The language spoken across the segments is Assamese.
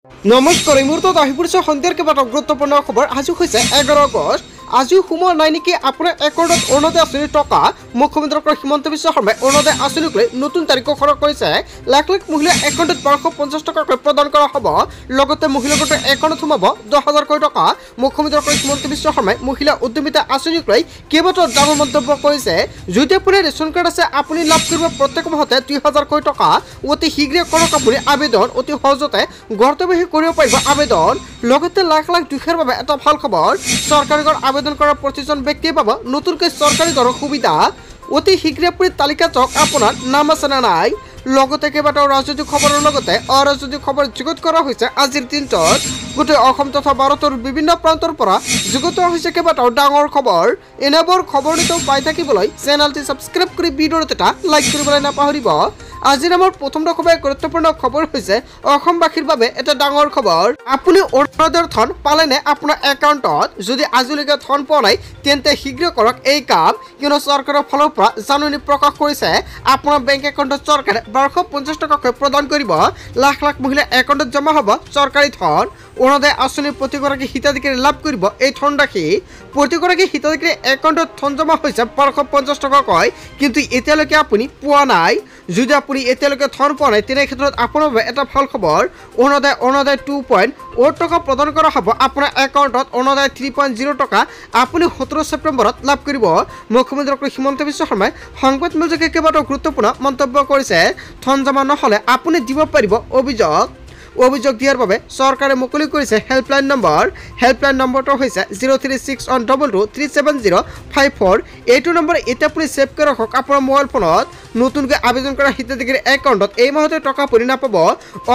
নমস্কাৰ, এই মুহূৰ্তত আহি পৰিছে সন্ধিয়াৰ কেইবাটাও গুৰুত্বপূৰ্ণ খবৰ। আজি হৈছে 11 আগষ্ট। আজিও সোমোৱা নাই নেকি আপোনাৰ একাউণ্টত অৰুণোদয় আঁচনিৰ টকা? মুখ্যমন্ত্ৰী ডক্টৰ হিমন্ত বিশ্ব শৰ্মাই অৰুণোদয় আঁচনিক লৈ নতুন তাৰিখ ঘোষণা কৰিছে। লাখ লাখ মহিলাৰ একাউণ্টত 1250 টকাকৈ প্ৰদান কৰা হ'ব। লগতে মহিলা গোটৰ একাউণ্টত সোমাব 10,000কৈ টকা। মুখ্যমন্ত্ৰী ডক্টৰ হিমন্ত বিশ্ব শৰ্মাই মহিলা উদ্যমিতা আঁচনিক লৈ কেইবাটাও ডাঙৰ মন্তব্য কৰিছে। যদি আপোনাৰ ৰেচন কাৰ্ড আছে, আপুনি লাভ কৰিব প্ৰত্যেক মাহতে 2,000কৈ টকা। অতি শীঘ্ৰে কৰক আপুনি আবেদন, অতি সহজতে ঘৰতে বহি কৰিব পাৰিব আবেদন। লগতে লাখ লাখ দুখীয়াৰ বাবে এটা ভাল খবৰ, চৰকাৰী ঘৰ আবেদন কৰা প্ৰতিজন ব্যক্তিয়ে পাব নতুনকৈ চৰকাৰী ঘৰৰ সুবিধা। অতি শীঘ্ৰে আপুনি তালিকা চাওক আপোনাৰ নাম আছে নে নাই। লগতে কেইবাটাও ৰাজনৈতিক খবৰৰ লগতে অৰাজনৈতিক খবৰ যুগুত কৰা হৈছে আজিৰ দিনটোত। গোটেই অসম তথা ভাৰতৰ বিভিন্ন প্ৰান্তৰ পৰা যুগুত হৈছে কেইবাটাও ডাঙৰ খবৰ। এনেবোৰ খবৰ নিতৌ পাই থাকিবলৈ চেনেলটি ছাবস্ক্ৰাইব কৰি ভিডিঅ'ত এটা লাইক কৰিবলৈ নাপাহৰিব। আজিৰ আমাৰ প্ৰথম খবৰ গুৰুত্বপূৰ্ণ খবৰ হৈছে অসমবাসীৰ বাবে এটা ডাঙৰ খবৰ। আপুনি অৰুণোদয়ৰ ধন পালেনে আপোনাৰ একাউণ্টত? যদি আজিলৈকে ধন পোৱা নাই তেন্তে শীঘ্ৰ কৰক এই কাম, কিয়নো চৰকাৰৰ ফালৰ পৰা জাননী প্ৰকাশ কৰিছে। আপোনাৰ বেংক একাউণ্টত চৰকাৰে 1250 টকাকৈ প্ৰদান কৰিব। লাখ লাখ মহিলাৰ একাউণ্টত জমা হ'ব চৰকাৰী ধন। অৰুণোদয় আঁচনিৰ প্ৰতিগৰাকী হিতাধিকাৰী লাভ কৰিব এই ধনৰাশি। প্ৰতিগৰাকী হিতাধিকাৰীৰ একাউণ্টত ধন জমা হৈছে 1250 টকাকৈ, কিন্তু এতিয়ালৈকে আপুনি পোৱা নাই। যদি আপুনি এতিয়ালৈকে ধন পোৱা নাই তেনে ক্ষেত্ৰত আপোনাৰ বাবে এটা ভাল খবৰ। অৰুণোদয় 2.0 টকা প্ৰদান কৰা হ'ব আপোনাৰ একাউণ্টত। অৰুণোদয় 3.0 টকা আপুনি 17 ছেপ্টেম্বৰত লাভ কৰিব। মুখ্যমন্ত্ৰী ডক্টৰ হিমন্ত বিশ্ব শৰ্মাই সংবাদমেলযোগে কেইবাটাও গুৰুত্বপূৰ্ণ মন্তব্য কৰিছে। ধন জমা নহ'লে আপুনি দিব পাৰিব অভিযোগ দিয়াৰ বাবে চৰকাৰে মুকলি কৰিছে হেল্পলাইন নম্বৰ। হেল্পলাইন নম্বৰটো হৈছে 0361223705 এইটো নম্বৰ এতিয়া আপুনি ছেভ কৰি ৰাখক আপোনাৰ মোবাইল ফোনত। নতুনকৈ আবেদন কৰা হিতাধিকাৰীৰ একাউণ্টত এই মাহতে টকা আপুনি নাপাব।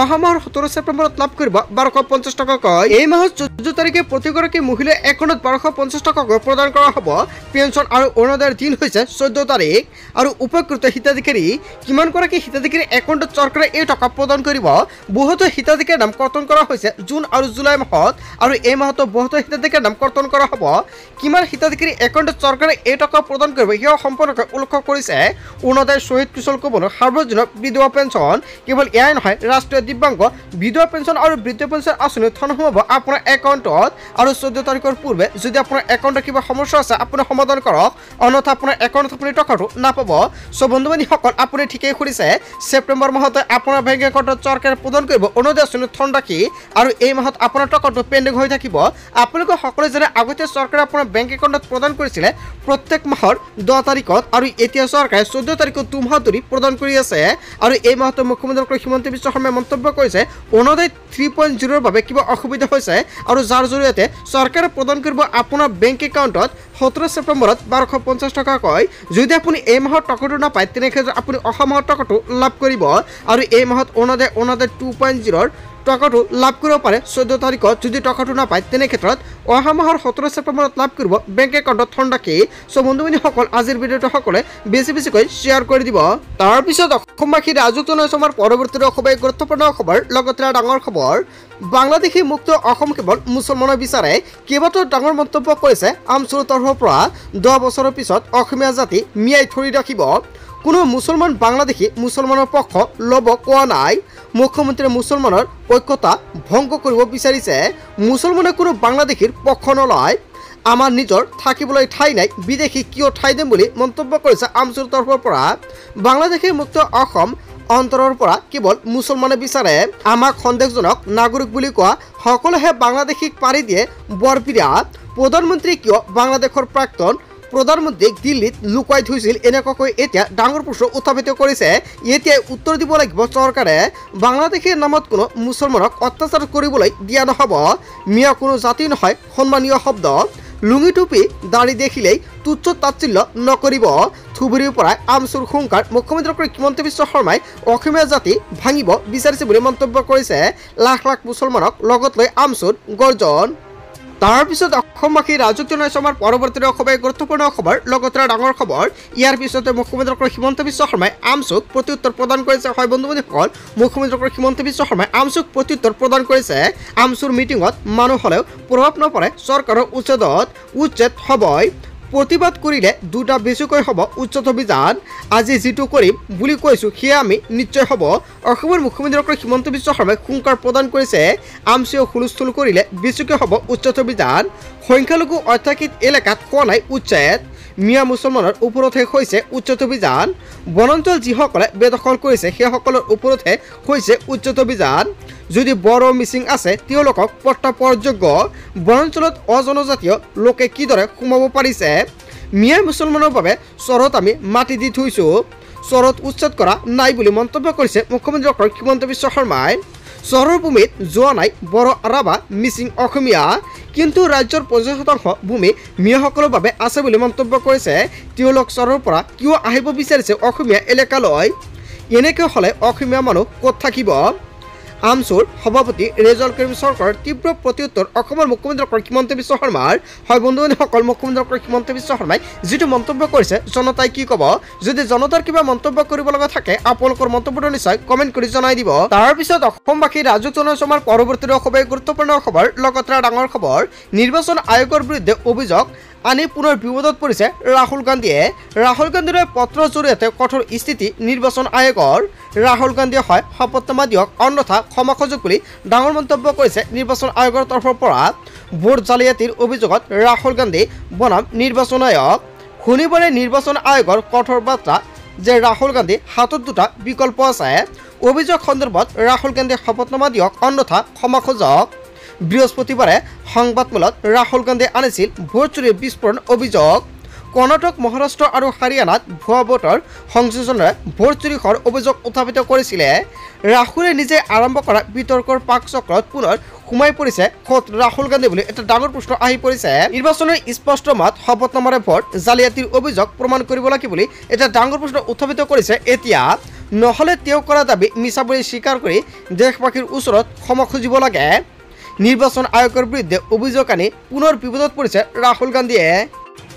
অহা মাহৰ 17 ছেপ্টেম্বৰত লাভ কৰিব 1250 টকাকৈ। এই মাহৰ 14 তাৰিখে প্ৰতিগৰাকী মহিলাৰ একাউণ্টত 1250 টকাকৈ প্ৰদান কৰা হ'ব। পেঞ্চন আৰু অৰুণোদয়ৰ দিন হৈছে 14 তাৰিখ। আৰু উপকৃত হিতাধিকাৰী কিমানগৰাকী হিতাধিকাৰীৰ একাউণ্টত চৰকাৰে এই টকা প্ৰদান কৰিব? বহুতো হিতাধিকাৰীৰ নাম কৰ্তন কৰা হৈছে জুন আৰু জুলাই মাহত, আৰু এই মাহতো বহুতো হিতাধিকাৰীৰ নাম কৰ্তন কৰা হ'ব। কিমান হিতাধিকাৰী একাউণ্টত চৰকাৰে এই টকা প্ৰদান কৰিব সেয়া সম্পৰ্কে উল্লেখ কৰিছে। অৰুণোদয় শ্বহীদ কুশল কোঁৱৰ সাৰ্বজনীন বিধৱা পেঞ্চন। কেৱল এয়াই নহয়, ৰাষ্ট্ৰীয় দিব্যাংগ বিধৱা পেঞ্চন আৰু বৃদ্ধ পেঞ্চন আঁচনিত ধন সোমাব আপোনাৰ একাউণ্টত। আৰু 14 তাৰিখৰ পূৰ্বে যদি আপোনাৰ একাউণ্টত কিবা সমস্যা আছে আপুনি সমাধান কৰক, অন্যথা আপোনাৰ একাউণ্টত আপুনি টকাটো নাপাব। চ' বন্ধু বান্ধৱীসকল, আপুনি ঠিকেই শুনিছে। ছেপ্টেম্বৰ মাহতে আপোনাৰ বেংক একাউণ্টত চৰকাৰে প্ৰদান কৰিব অৰুণোদয় আঁচনিৰ ধন ৰাখি, আৰু এই মাহত আপোনাৰ টকাটো পেণ্ডিং হৈ থাকিব। আপোনালোকে সকলোৱে যেনে আগতে চৰকাৰে আপোনাৰ বেংক একাউণ্টত প্ৰদান কৰিছিলে প্ৰত্যেক মাহৰ 10 তাৰিখত, আৰু এতিয়া চৰকাৰে 14 তাৰিখত 2 মাহ ধৰি প্ৰদান কৰি আছে। আৰু এই মাহতে মুখ্যমন্ত্ৰী ডক্টৰ হিমন্ত বিশ্ব শৰ্মাই মন্তব্য কৰিছে অৰুণোদয় 3.0ৰ বাবে কিবা অসুবিধা হৈছে, আৰু যাৰ জৰিয়তে চৰকাৰে প্ৰদান কৰিব আপোনাৰ বেংক একাউণ্টত 17 ছেপ্টেম্বৰত 1250 টকাকৈ। যদি আপুনি এই মাহৰ টকাটো নাপায় তেনেক্ষেত্ৰত আপুনি অহা মাহৰ টকাটো লাভ কৰিব। আৰু এই মাহত অৰুণোদয় 2.0ৰ টকাটো লাভ কৰিব পাৰে 14 তাৰিখত। যদি টকাটো নাপায় তেনে ক্ষেত্ৰত অহা মাহৰ 17 ছেপ্টেম্বৰত লাভ কৰিব বেংক একাউণ্টত ধন ৰাখি। চ' বন্ধু বান্ধৱীসকল, আজিৰ ভিডিঅ'টো সকলোৱে বেছিকৈ শ্বেয়াৰ কৰি দিব। তাৰপিছত অসমবাসী ৰাজুক জনাইছোঁ আমাৰ পৰৱৰ্তী খুবেই গুৰুত্বপূৰ্ণ খবৰ, লগতে ডাঙৰ খবৰ। বাংলাদেশী মুক্ত অসম কেৱল মুছলমানৰ বিচাৰে, কেইবাটাও ডাঙৰ মন্তব্য কৰিছে আমচুৰ তৰফৰ পৰা। 10 বছৰৰ পিছত অসমীয়া জাতি মিয়াই ধৰি ৰাখিব। কোনো মুছলমান বাংলাদেশী মুছলমানৰ পক্ষ ল'ব কোৱা নাই। মুখ্যমন্ত্ৰীয়ে মুছলমানৰ ঐক্যতা ভংগ কৰিব বিচাৰিছে। মুছলমানে কোনো বাংলাদেশীৰ পক্ষ নলয়। আমাৰ নিজৰ থাকিবলৈ ঠাই নাই, বিদেশী কিয় ঠাই দিম বুলি মন্তব্য কৰিছে আমচুৰ তৰফৰ পৰা। বাংলাদেশী মুক্ত অসম অন্তৰৰ পৰা কেৱল মুছলমানে বিচাৰে। আমাক সন্দেহজনক নাগৰিক বুলি কোৱা সকলোহে বাংলাদেশীক পাৰি দিয়ে বৰ বিৰাট। প্ৰধানমন্ত্ৰী কিয় বাংলাদেশৰ প্ৰাক্তন প্ৰধানমন্ত্ৰীক দিল্লীত লুকুৱাই থৈছিল, এনেকুৱাকৈ এতিয়া ডাঙৰ প্ৰশ্ন উত্থাপিত কৰিছে। এতিয়াই উত্তৰ দিব লাগিব চৰকাৰে। বাংলাদেশীৰ নামত কোনো মুছলমানক অত্যাচাৰ কৰিবলৈ দিয়া নহ'ব। মিয়া কোনো জাতি নহয়, সন্মানীয় শব্দ। লুঙি টুপি দাড়ি দেখিলেই তুচ্ছ তাচ্ছিল্য নকৰিব। ধুবুৰীৰ পৰাই আমচুৰ হুংকাৰ। মুখ্যমন্ত্ৰী ডক্টৰ হিমন্ত বিশ্ব শৰ্মাই অসমীয়া জাতি ভাঙিব বিচাৰিছে বুলি মন্তব্য কৰিছে। লাখ লাখ মুছলমানক লগত লৈ আমচুৰ গৰ্জন। তাৰপিছত অসমবাসী ৰাজুক জনাইছোঁ আমাৰ পৰৱৰ্তী খুবেই গুৰুত্বপূৰ্ণ খবৰ, লগতে ডাঙৰ খবৰ। ইয়াৰ পিছতে মুখ্যমন্ত্ৰী ডক্টৰ হিমন্ত বিশ্ব শৰ্মাই আমচুক প্ৰত্যুত্তৰ প্ৰদান কৰিছে। হয় বন্ধু বান্ধৱীসকল, মুখ্যমন্ত্ৰী ডক্টৰ হিমন্ত বিশ্ব শৰ্মাই আমচুক প্ৰত্যুত্তৰ প্ৰদান কৰিছে। আমচুৰ মিটিঙত মানুহ হ'লেও প্ৰভাৱ নপৰে চৰকাৰৰ উচ্ছেদ হ'বই। প্ৰতিবাদ কৰিলে দুটা বেছিকৈ হ'ব উচ্চত অভিযান আজি যিটো কৰিম বুলি কৈছোঁ সেয়া আমি নিশ্চয় হ'ব অসমৰ মুখ্যমন্ত্ৰী ডক্টৰ হিমন্ত বিশ্ব শৰ্মাই হুংকাৰ প্ৰদান কৰিছে আমচিও হুলস্থুল কৰিলে বেছিকৈ হ'ব উচ্চত অভিযান সংখ্যালঘু অধ্যাসিত এলেকাত হোৱা নাই উচ্ছেদ মিয়া মুছলমানৰ ওপৰতহে হৈছে উচ্চত অভিযান বনাঞ্চল যিসকলে বেদখল কৰিছে সেইসকলৰ ওপৰতহে হৈছে উচ্চত অভিযান যদি বড়ো মিচিং আছে তেওঁলোকক পট্টা পোৱাযোগ্য বনাঞ্চলত অজনজাতীয় লোকে কিদৰে সোমাব পাৰিছে মিয়া মুছলমানৰ বাবে চৰত আমি মাটি দি থৈছোঁ চৰত উচ্ছেদ কৰা নাই বুলি মন্তব্য কৰিছে মুখ্যমন্ত্ৰী ডক্টৰ হিমন্ত বিশ্ব শৰ্মাই চহৰৰ ভূমিত যোৱা নাই বড়ো ৰাভা মিচিং অসমীয়া কিন্তু ৰাজ্যৰ ৫০% ভূমি মিয়াসকলৰ বাবে আছে বুলি মন্তব্য কৰিছে তেওঁলোক চহৰৰ পৰা কিয় আহিব বিচাৰিছে অসমীয়া এলেকালৈ এনেকৈ হ'লে অসমীয়া মানুহ ক'ত থাকিব আমচুৰ সভাপতি ৰেজাউল কৰিম চৰকাৰৰ তীব্ৰ প্ৰত্যুত্তৰ অসমৰ মুখ্যমন্ত্ৰী ডক্টৰ হিমন্ত বিশ্ব শৰ্মাৰ হয় বন্ধুসকল মুখ্যমন্ত্ৰী ডক্টৰ হিমন্ত বিশ্ব শৰ্মাই যিটো মন্তব্য কৰিছে জনতাই কি ক'ব যদি জনতাৰ কিবা মন্তব্য কৰিব লগা থাকে আপোনালোকৰ মন্তব্যটো নিশ্চয় কমেণ্ট কৰি জনাই দিব তাৰপিছত অসমবাসী ৰাজুক জনসমাৰ পৰৱৰ্তী খুবেই গুৰুত্বপূৰ্ণ খবৰ লগতে ডাঙৰ খবৰ নিৰ্বাচন আয়োগৰ বিৰুদ্ধে অভিযোগ আনি পুনৰ বিবাদত পৰিছে ৰাহুল গান্ধীৰ পত্ৰৰ জৰিয়তে কঠোৰ স্থিতি নিৰ্বাচন আয়োগৰ ৰাহুল গান্ধীয়ে হয় শপতনামা দিয়ক অন্যথা ক্ষমা খোজক বুলি ডাঙৰ মন্তব্য কৰিছে নিৰ্বাচন আয়োগৰ তৰফৰ পৰা ভোট জালিয়াতিৰ অভিযোগত ৰাহুল গান্ধী বনাম নিৰ্বাচন আয়োগ শনিবাৰে নিৰ্বাচন আয়োগৰ কঠোৰ বাৰ্তা যে ৰাহুল গান্ধী হাতত দুটা বিকল্প আছে অভিযোগ সন্দৰ্ভত ৰাহুল গান্ধীয়ে শপতনামা দিয়ক অন্যথা ক্ষমা খোজক বৃহস্পতিবাৰে সংবাদমেলত ৰাহুল গান্ধীয়ে আনিছিল ভোট চুৰিৰ বিস্ফোৰণ অভিযোগ কৰ্ণাটক মহাৰাষ্ট্ৰ আৰু হাৰিয়ানাত ভুৱা ভোটৰ সংযোজনেৰে ভোট চুৰি হোৱাৰ অভিযোগ উত্থাপিত কৰিছিলে ৰাহুলে নিজে আৰম্ভ কৰা বিতৰ্কৰ পাক চক্ৰত পুনৰ সোমাই পৰিছে খোদ ৰাহুল গান্ধী বুলি এটা ডাঙৰ প্ৰশ্ন আহি পৰিছে নিৰ্বাচনৰ স্পষ্ট মত শপতনামাৰে ভোট জালিয়াতিৰ অভিযোগ প্ৰমাণ কৰিব লাগিব বুলি এটা ডাঙৰ প্ৰশ্ন উত্থাপিত কৰিছে এতিয়া নহ'লে তেওঁ কৰা দাবী মিছা বুলি স্বীকাৰ কৰি দেশবাসীৰ ওচৰত ক্ষমা খুজিব লাগে নিৰ্বাচন আয়োগৰ বিৰুদ্ধে অভিযোগ আনি পুনৰ বিবাদত পৰিছে ৰাহুল গান্ধীয়ে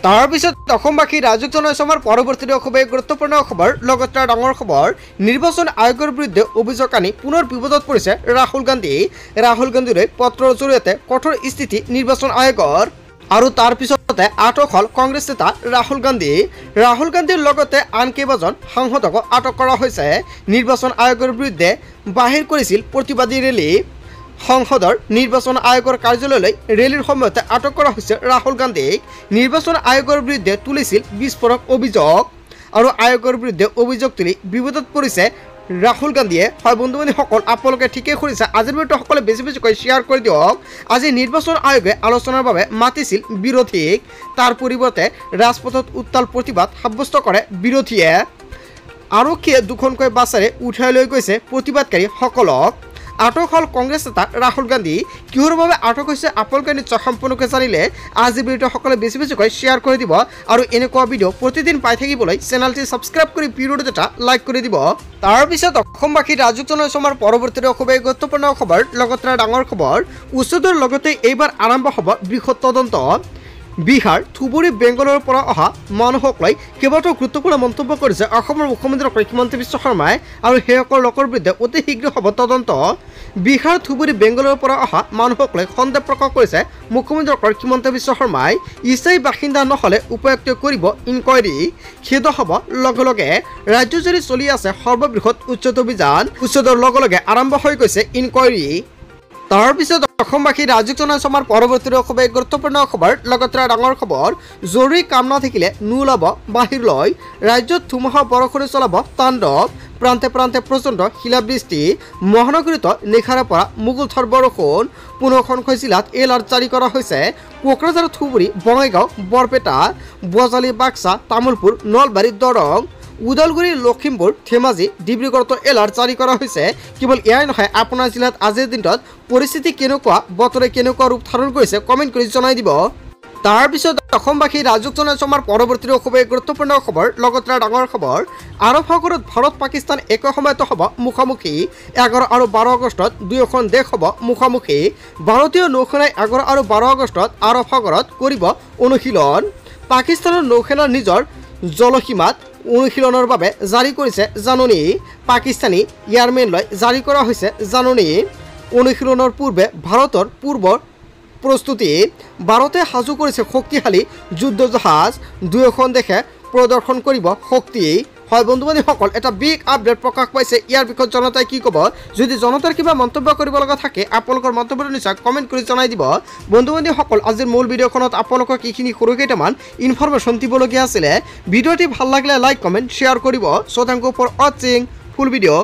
তাৰপিছত অসমবাসী ৰাজুক জনসমাৰ পৰৱৰ্তী খুবেই গুৰুত্বপূৰ্ণ খবৰ লগতে ডাঙৰ খবৰ নিৰ্বাচন আয়োগৰ বিৰুদ্ধে অভিযোগ আনি পুনৰ বিবাদত পৰিছে ৰাহুল গান্ধীৰ পত্ৰৰ জৰিয়তে কঠোৰ স্থিতি নিৰ্বাচন আয়োগৰ আৰু তাৰপিছতে আটক হ'ল কংগ্ৰেছ নেতা ৰাহুল গান্ধীৰ লগতে আন কেইবাজন সাংসদকো আটক কৰা হৈছে নিৰ্বাচন আয়োগৰ বিৰুদ্ধে বাহিৰ কৰিছিল প্ৰতিবাদী ৰেলী সংসদৰ নিৰ্বাচন আয়োগৰ কাৰ্যালয়লৈ ৰেলীৰ সময়তে আটক কৰা হৈছে ৰাহুল গান্ধীক নিৰ্বাচন আয়োগৰ বিৰুদ্ধে তুলিছিল বিস্ফোৰক অভিযোগ আৰু আয়োগৰ বিৰুদ্ধে অভিযোগ তুলি বিবাদত পৰিছে ৰাহুল গান্ধীয়ে হয় বন্ধু-বান্ধৱীসকল আপোনালোকে ঠিকেই কৰিছে আজিৰ ভিডিঅ'টো সকলোৱে বেছিকৈ শ্বেয়াৰ কৰি দিয়ক আজি নিৰ্বাচন আয়োগে আলোচনাৰ বাবে মাতিছিল বিৰোধীক তাৰ পৰিৱৰ্তে ৰাজপথত উত্তাল প্ৰতিবাদ সাব্যস্ত কৰে বিৰোধীয়ে আৰক্ষীয়ে দুখনকৈ বাছেৰে উঠাই লৈ গৈছে প্ৰতিবাদকাৰীসকলক আটক হ'ল কংগ্ৰেছ নেতা ৰাহুল গান্ধী কিহৰ বাবে আটক হৈছে আপোনালোকে নিশ্চয় সম্পূৰ্ণকৈ জানিলে আজি ভিডিঅ'টো সকলোৱে বেছিকৈ শ্বেয়াৰ কৰি দিব আৰু এনেকুৱা ভিডিঅ' প্ৰতিদিন পাই থাকিবলৈ চেনেলটি ছাবস্ক্ৰাইব কৰি ভিডিঅ'টো এটা লাইক কৰি দিব তাৰপিছত অসমবাসী ৰাজুক জনসমাৰ পৰৱৰ্তী খুবেই গুৰুত্বপূৰ্ণ খবৰ লগতে ডাঙৰ খবৰ উচ্ছেদৰ লগতে এইবাৰ আৰম্ভ হ'ব বৃহৎ তদন্ত বিহাৰ ধুবুৰী বেংগলৰ পৰা অহা মানুহক লৈ কেইবাটাও গুৰুত্বপূৰ্ণ মন্তব্য কৰিছে অসমৰ মুখ্যমন্ত্ৰী ডক্টৰ হিমন্ত বিশ্ব শৰ্মাই আৰু সেইসকল লোকৰ বিৰুদ্ধে অতি শীঘ্ৰে হ'ব তদন্ত বিহাৰ ধুবুৰী বেংগলৰ পৰা অহা মানুহক লৈ সন্দেহ প্ৰকাশ কৰিছে মুখ্যমন্ত্ৰী ডক্টৰ হিমন্ত বিশ্ব শৰ্মাই স্থায়ী বাসিন্দা নহ'লে উপযুক্ত কৰিব ইনকুৱাৰী খেদ হ'ব লগে ৰাজ্যজুৰি চলি আছে সৰ্ববৃহৎ উচ্ছেদ অভিযান উচ্ছেদৰ লগে আৰম্ভ হৈ গৈছে ইনকুৱাৰী তাৰপিছত অসমবাসী ৰাজুক জনসমাৰ পৰৱৰ্তী খুবেই গুৰুত্বপূৰ্ণ খবৰ লগতে ডাঙৰ খবৰ জৰুৰী কাম নাথাকিলে নোলাব বাহিৰলৈ ৰাজ্যত ধুমুহা বৰষুণে চলাব তাণ্ডৱ প্ৰান্তে প্ৰান্তে প্ৰচণ্ড শিলাবৃষ্টি মহানগৰীত নিশাৰে পৰা মুগুলধাৰ বৰষুণ ৫খন জিলাত এলাৰ্ট জাৰি কৰা হৈছে কোকৰাঝাৰ ধুবুৰী বঙাইগাঁও বৰপেটা বজালী বাক্সা তামুলপুৰ নলবাৰী দৰং উদালগুৰি লখিমপুৰ ধেমাজি ডিব্ৰুগড়তো এলাৰ্ট জাৰি কৰা হৈছে কেৱল এয়াই নহয় আপোনাৰ জিলাত আজিৰ দিনটোত পৰিস্থিতি কেনেকুৱা বতৰে কেনেকুৱা ৰূপ ধাৰণ কৰিছে কমেণ্ট কৰি জনাই দিব তাৰপিছত অসমবাসী ৰাজুক জনসমাৰ পৰৱৰ্তী খুবেই গুৰুত্বপূৰ্ণ খবৰ লগতে ডাঙৰ খবৰ আৰৱ সাগৰত ভাৰত পাকিস্তান একে সময়তে হ'ব মুখামুখি 11 আৰু 12 আগষ্টত দুয়োখন দেশ হ'ব মুখামুখি ভাৰতীয় নৌসেনাই 11 আৰু 12 আগষ্টত আৰৱ সাগৰত কৰিব অনুশীলন পাকিস্তানৰ নৌসেনাৰ নিজৰ জলসীমাত অনুশীলনৰ বাবে জাৰি কৰিছে জাননী পাকিস্তানী এয়াৰমেনলৈ জাৰি কৰা হৈছে জাননী অনুশীলনৰ পূৰ্বে ভাৰতৰ পূৰ্বৰ প্ৰস্তুতি ভাৰতে সাজু কৰিছে শক্তিশালী যুদ্ধ জাহাজ 2খন দেশে প্ৰদৰ্শন কৰিব শক্তি হয় বন্ধু বান্ধৱীসকল এটা বিগ আপডেট প্ৰকাশ পাইছে ইয়াৰ বিষয়ে জনতাই কি ক'ব যদি জনতাৰ কিবা মন্তব্য কৰিব লগা থাকে আপোনালোকৰ মন্তব্যটো নিশ্চয় কমেণ্ট কৰি জনাই দিব বন্ধু বান্ধৱীসকল আজিৰ মূল ভিডিঅ'খনত আপোনালোকক এইখিনি সৰু কেইটামান ইনফৰমেশ্যন দিবলগীয়া আছিলে ভিডিঅ'টি ভাল লাগিলে লাইক কমেণ্ট শ্বেয়াৰ কৰিব চ' থেংক ইউ ফৰ ৱাচিং ফুল ভিডিঅ'